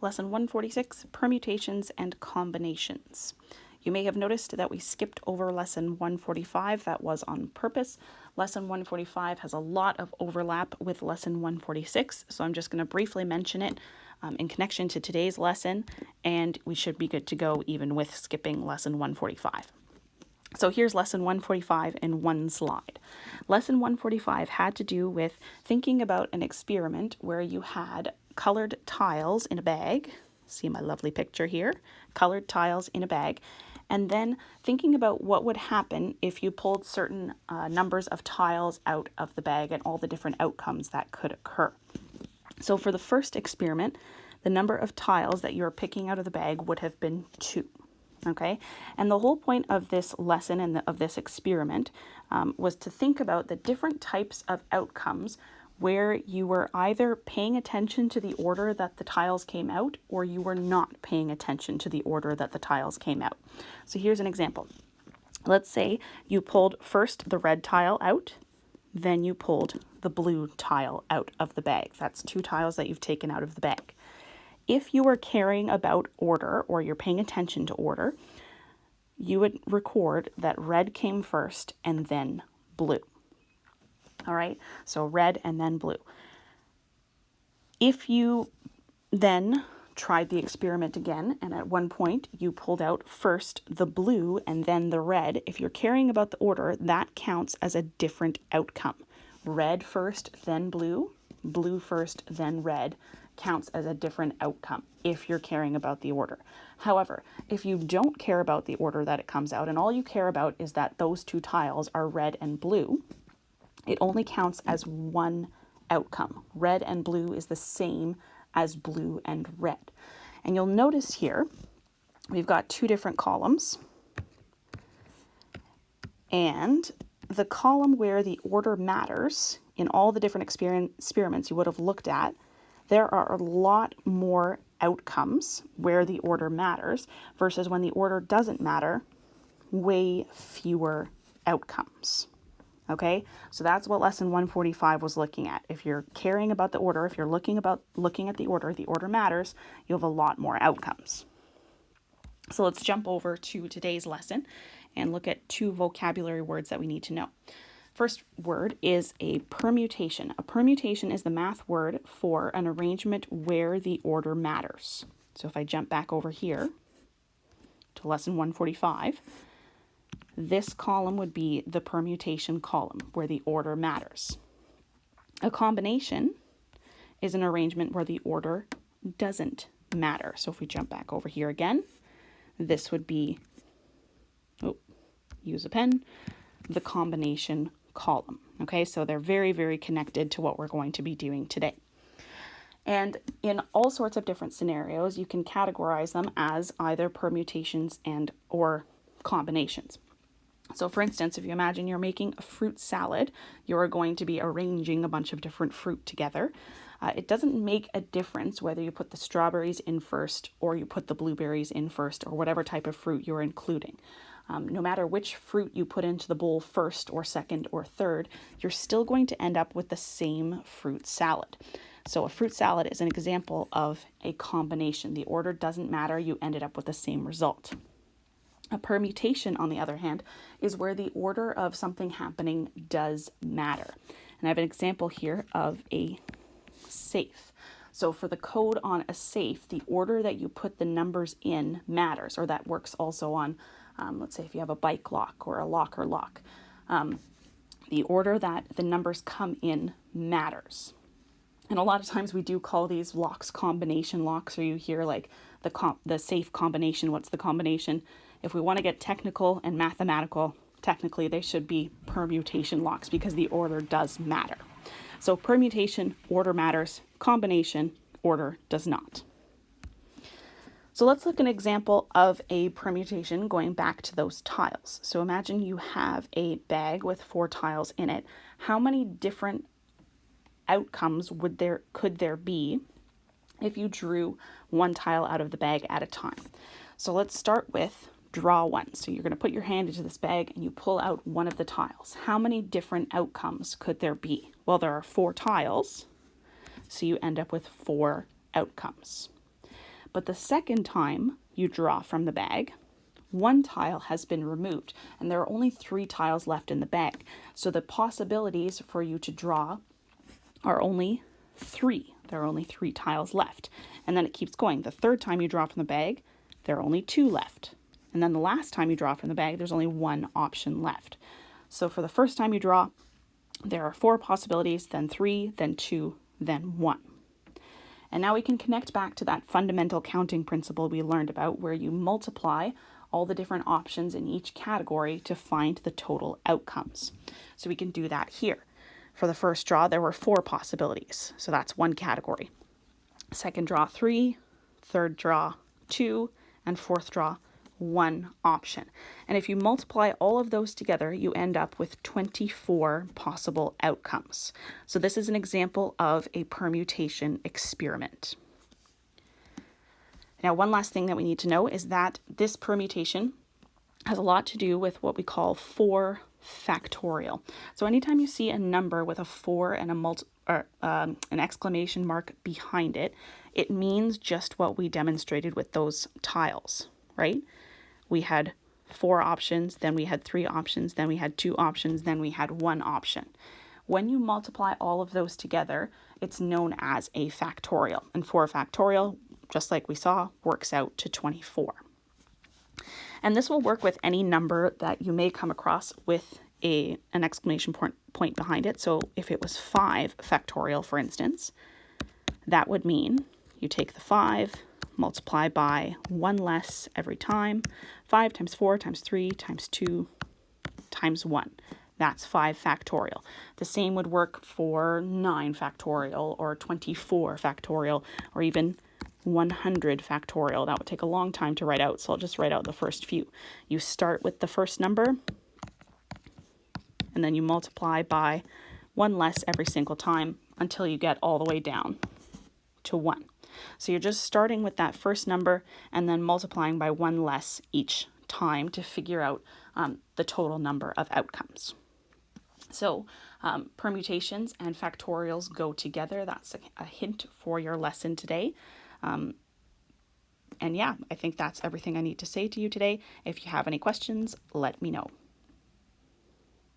Lesson 146, Permutations and Combinations. You may have noticed that we skipped over Lesson 145. That was on purpose. Lesson 145 has a lot of overlap with Lesson 146, so I'm just going to briefly mention it in connection to today's lesson, and we should be good to go even with skipping Lesson 145. So here's Lesson 145 in one slide. Lesson 145 had to do with thinking about an experiment where you had colored tiles in a bag. See my lovely picture here. Colored tiles in a bag. And then thinking about what would happen if you pulled certain numbers of tiles out of the bag and all the different outcomes that could occur. So for the first experiment, the number of tiles that you're picking out of the bag would have been 2. Okay, and the whole point of this lesson and of this experiment was to think about the different types of outcomes where you were either paying attention to the order that the tiles came out or you were not paying attention to the order that the tiles came out. So here's an example. Let's say you pulled first the red tile out, then you pulled the blue tile out of the bag. That's 2 tiles that you've taken out of the bag. If you are caring about order or you're paying attention to order, you would record that red came first and then blue. All right, so red and then blue. If you then tried the experiment again, and at one point you pulled out first the blue and then the red, if you're caring about the order, that counts as a different outcome. Red first, then blue, blue first, then red, counts as a different outcome if you're caring about the order. However, if you don't care about the order that it comes out and all you care about is that those 2 tiles are red and blue, it only counts as one outcome. Red and blue is the same as blue and red. And you'll notice here, we've got 2 different columns. And the column where the order matters, in all the different experiments you would have looked at, there are a lot more outcomes where the order matters versus when the order doesn't matter, way fewer outcomes. Okay, so that's what lesson 145 was looking at. If you're caring about the order, if you're looking at the order matters, you have a lot more outcomes. So let's jump over to today's lesson and look at 2 vocabulary words that we need to know. First word is a permutation. A permutation is the math word for an arrangement where the order matters. So if I jump back over here to lesson 145, this column would be the permutation column where the order matters. A combination is an arrangement where the order doesn't matter. So if we jump back over here again, this would be, use a pen, the combination column. Okay, so they're very, very connected to what we're going to be doing today. And in all sorts of different scenarios, you can categorize them as either permutations and or combinations. So for instance, if you imagine you're making a fruit salad, you're going to be arranging a bunch of different fruit together. It doesn't make a difference whether you put the strawberries in first or you put the blueberries in first or whatever type of fruit you're including. No matter which fruit you put into the bowl first or second or third, you're still going to end up with the same fruit salad. So a fruit salad is an example of a combination. The order doesn't matter, you ended up with the same result. A permutation, on the other hand, is where the order of something happening does matter. And I have an example here of a safe. So for the code on a safe, the order that you put the numbers in matters, or that works also on, let's say if you have a bike lock or a locker lock. The order that the numbers come in matters. And a lot of times we do call these locks combination locks, or you hear like the safe combination. What's the combination? If we want to get technical and mathematical, technically they should be permutation locks because the order does matter. So permutation, order matters. Combination, order does not. So let's look at an example of a permutation going back to those tiles. So imagine you have a bag with 4 tiles in it. How many different outcomes could there be if you drew 1 tile out of the bag at a time? So let's start with draw 1. So you're going to put your hand into this bag and you pull out one of the tiles. How many different outcomes could there be? Well, there are 4 tiles, so you end up with 4 outcomes. But the second time you draw from the bag, one tile has been removed, and there are only 3 tiles left in the bag. So the possibilities for you to draw are only 3. There are only 3 tiles left. And then it keeps going. The third time you draw from the bag, there are only 2 left. And then the last time you draw from the bag, there's only 1 option left. So for the first time you draw, there are 4 possibilities, then 3, then 2, then 1. And now we can connect back to that fundamental counting principle we learned about, where you multiply all the different options in each category to find the total outcomes. So we can do that here. For the first draw, there were 4 possibilities. So that's one category. Second draw, 3. Third draw, 2. And fourth draw, 1 option. And if you multiply all of those together, you end up with 24 possible outcomes. So this is an example of a permutation experiment. Now, one last thing that we need to know is that this permutation has a lot to do with what we call 4 factorial. So anytime you see a number with a 4 and an exclamation mark behind it, it means just what we demonstrated with those tiles, right? We had 4 options, then we had 3 options, then we had 2 options, then we had 1 option. When you multiply all of those together, it's known as a factorial. And 4 factorial, just like we saw, works out to 24. And this will work with any number that you may come across with an exclamation point behind it. So if it was 5 factorial, for instance, that would mean you take the 5, multiply by 1 less every time. 5 times 4 times 3 times 2 times 1. That's 5 factorial. The same would work for 9 factorial or 24 factorial or even 100 factorial. That would take a long time to write out, so I'll just write out the first few. You start with the first number, and then you multiply by 1 less every single time until you get all the way down to 1. So you're just starting with that first number and then multiplying by 1 less each time to figure out the total number of outcomes. So permutations and factorials go together. That's a hint for your lesson today. And yeah, I think that's everything I need to say to you today. If you have any questions, let me know.